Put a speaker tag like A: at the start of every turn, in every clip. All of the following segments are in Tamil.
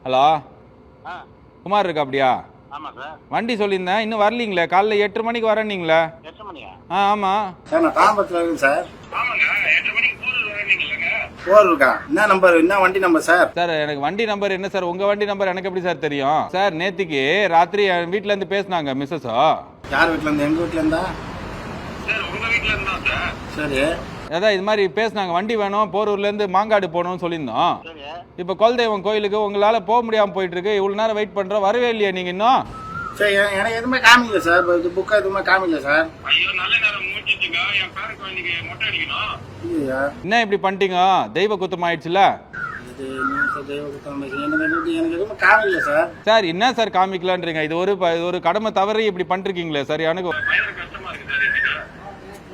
A: ஹலோ குமார் இருக்கா? அப்படியா?
B: ஆமாம் சார்.
A: வண்டி சொல்லியிருந்தேன், இன்னும் வரலீங்களே. காலைல 8:30 மணிக்கு வரேன்னீங்களே.
B: 8 மணியா?
A: ஆமாம்
B: சார், நான் தாம்பரத்தில் இருக்கேன் சார். ஆமாங்க, 8:30 மணிக்கு போர் வரீங்களா? போர் இருக்கா? என்ன நம்பர், என்ன வண்டி நம்பர் சார்?
A: சார் எனக்கு வண்டி நம்பர் என்ன சார், உங்கள் வண்டி நம்பர் எனக்கு எப்படி சார் தெரியும்? சார் நேற்றுக்கு ராத்திரி என் வீட்டிலேருந்து பேசினாங்க மிஸ்ஸஸோ.
B: யார் வீட்டிலேருந்து? எங்கள் வீட்டிலேருந்தா சார்? உங்கள் வீட்டிலேருந்தா சார். சரி,
A: அதான் இது மாதிரி பேசினாங்க, வண்டி வேணும், போரூர்லேருந்து மாங்காடு போகணும்னு சொல்லியிருந்தோம். இப்போ குலதெய்வம் கோயிலுக்கு உங்களால் போக முடியாமல் போயிட்டு இருக்கு. இவ்வளோ நேரம் வெயிட் பண்ணுறோம், வரவே இல்லையா நீங்கள் இன்னும்?
B: சரி, எனக்கு எதுவுமே காமிக்கல சார். இது புக்காக எதுவுமே காமிக்கல சார். ஐயோ, நல்ல நேரம் முடிச்சிச்சுங்க. என் பேருக்கு குழந்தைக்கு மொட்டை அடிக்கணும். இல்லையா?
A: என்ன இப்படி பண்ணிட்டீங்க? தெய்வ குத்தம் ஆயிடுச்சுல.
B: இது தெய்வ குத்தம். எனக்கு எதுவுமே காமிக்கல சார்.
A: சார் என்ன சார் காமிக்கலான்றீங்க? இது ஒரு கடமை தவறி இப்படி பண்ணிருக்கீங்களே சார். எனக்கு
B: கஷ்டமா இருக்கு சார்.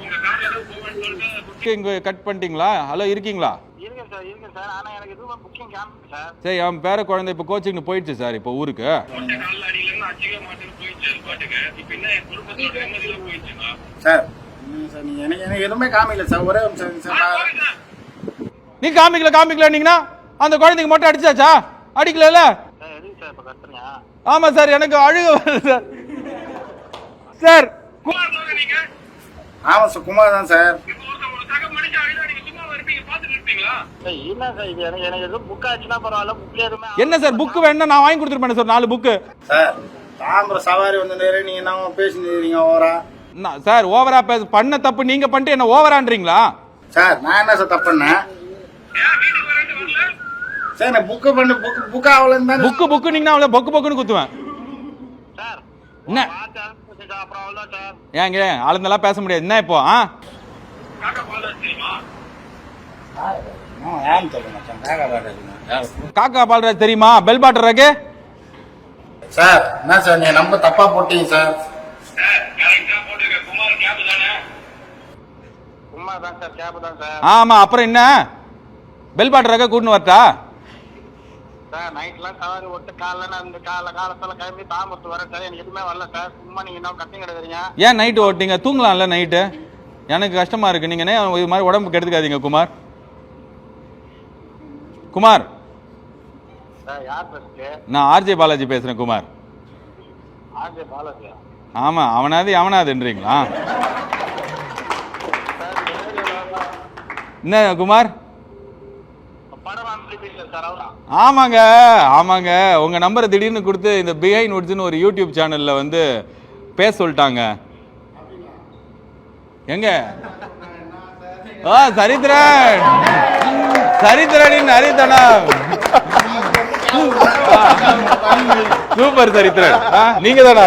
B: உங்க கார்ல ஏதோ போவேன்னு சொல்லிட்டு
A: இங்கே கட் பண்ணிட்டீங்களா? ஹலோ இருக்கீங்களா?
B: இருக்கு சார், இருக்கு சார். ஆனா எனக்கு எதுவுமே புக்கிங் காமிக்கல சார்.
A: சரி, அவன் பேர குழந்தை இப்போ கோச்சிங்னு போயிடுச்சு சார், இப்போ ஊருக்கு.
B: சார், எனக்கு எதுவுமே காமிக்கல சார். ஒரே சார்,
A: நீ காமிக்கலன்னீங்கன்னா அந்த குழந்தைக்கு மட்டும் அடிச்சாச்சா? அடிக்கல. ஆமா சார், எனக்கு அழுக வருது சார். சார்
B: ஆமா சார், குமார் தான் சார்.
A: என்ன சார் புக்கு வேணும்? நான் வாங்கி கொடுத்துருப்பேன் சார் 4 புக்கு.
B: சார், தாம்பரம் சவாரி வந்து நேரம் நீங்க என்ன பேசினீங்க ஓவரா?
A: சார் ஓவரா பண்ண தப்பு நீங்க பண்ணிட்டு என்ன ஓவரான்றீங்களா?
B: சார், நான் என்ன சார் தப்பு பண்ணேன்? சார், நான் புக்கு பண்ண புக்கு ஆகல.
A: புக்கு நீங்க அவளை பொக்குன்னு குத்துவேன். என்ன ஏங்க ஆளுந்தெல்லாம் பேச முடியாது. என்ன இப்போ காக்கா பால்ராஜ் தெரியுமா? பெல் பாட்டர் ராக்கு.
B: சார், என்ன சார் நீங்க நம்ம தப்பா போட்டீங்க சார்.
A: ஆமா, அப்புறம் என்ன பெல் பாட்டர் ராக்க கூட்டின்னு வரட்டா?
B: சார், நைட்லாம் சவாரி ஓட்டு காலைல அந்த காலத்துல கிளம்பி தாம்பரத்து வரேன் சார். எனக்கு எதுவுமே வரல சார். சும்மா நீங்க என்ன கத்திங்க கிடக்குறீங்க.
A: ஏன் நைட்டு ஓட்டிங்க? தூங்கலாம்ல நைட்டு. எனக்கு கஷ்டமா இருக்கு. நீங்க இது மாதிரி உடம்பு கெடுத்துக்காதீங்க குமார். குமார், நான் ஆர்ஜே பாலாஜி பேசுறேன் குமார். ஆமா, அவனாதுன்றீங்களா? என்ன குமார்? ஆமாங்க, உங்க நம்பரை திடீர்னு கொடுத்து இந்த பிஹைண்ட் வுட்ஸ்னு ஒரு யூடியூப் சேனல்ல வந்து பேச சொல்லிட்டாங்க. எங்க சரித்திரன் ஹரிதனா சூப்பர் சரித்திரன். நீங்க தானா?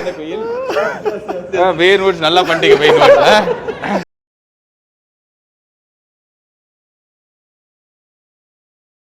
A: நல்லா பண்ணிட்டீங்க.